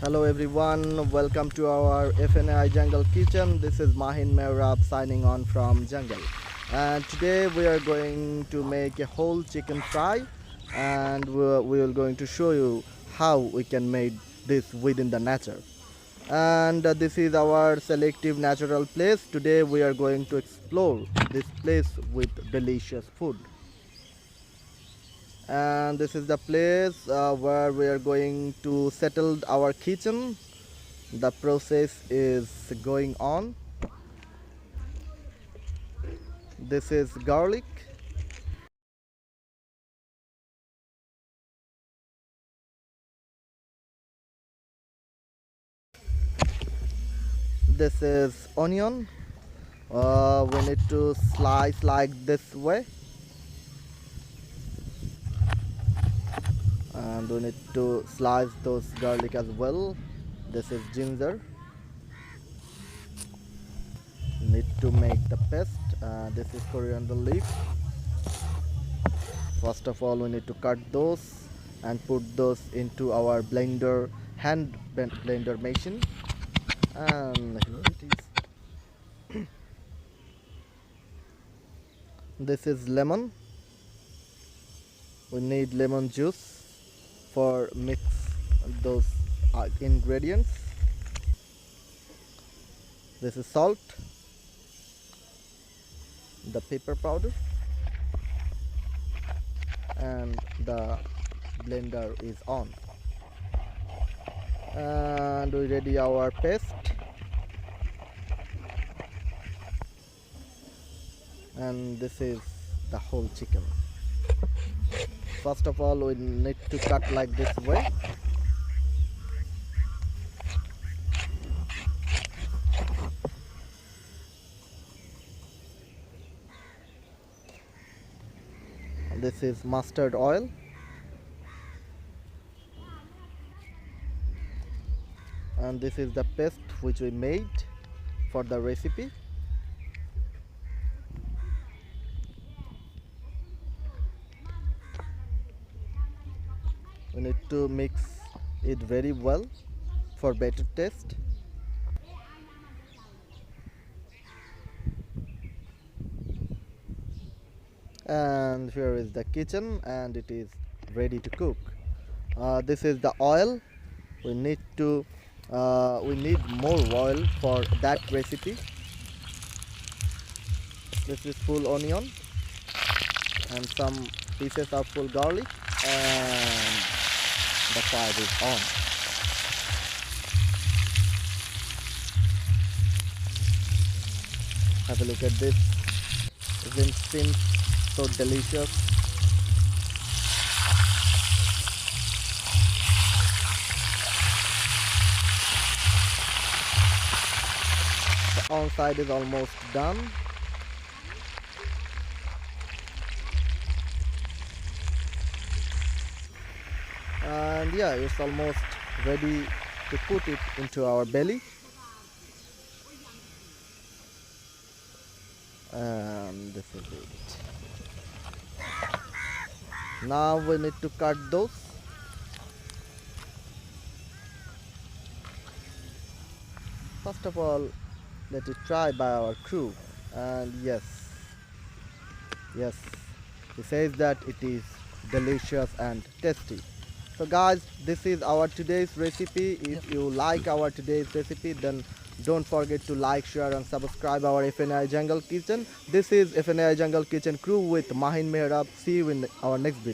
Hello everyone, welcome to our Fnai Jungle Kitchen. This is Mahin Mehrab signing on from Jungle. And today we are going to make a whole chicken fry, and we are going to show you how we can make this within the nature. And this is our selective natural place. Today we are going to explore this place with delicious food. And this is the place where we are going to settle our kitchen. The process is going on. This is garlic. This is onion. We need to slice like this way, and we need to slice those garlic as well. This is ginger. Need to make the paste. This is coriander leaf. First of all, we need to cut those and put those into our blender, hand blender machine. And here it is. This is lemon. We need lemon juice for mix those ingredients. This is salt, the pepper powder, and the blender is on. And we ready our paste. And this is the whole chicken. First of all, we need to cut like this way. This is mustard oil. And this is the paste which we made for the recipe. We need to mix it very well for better taste. And here is the kitchen, and it is ready to cook. This is the oil. We need more oil for that recipe. This is full onion and some pieces of full garlic, and the fire is on. Have a look at this. Isn't it seems so delicious? The on side is almost done. And yeah, it's almost ready to put it into our belly. And this is it. Now we need to cut those. First of all, let it try by our crew. And yes, he says that it is delicious and tasty. So guys, this is our today's recipe. If you like our today's recipe, then don't forget to like, share and subscribe our Fnai Jungle Kitchen. This is Fnai Jungle Kitchen crew with Mahin Mehrab. See you in our next video.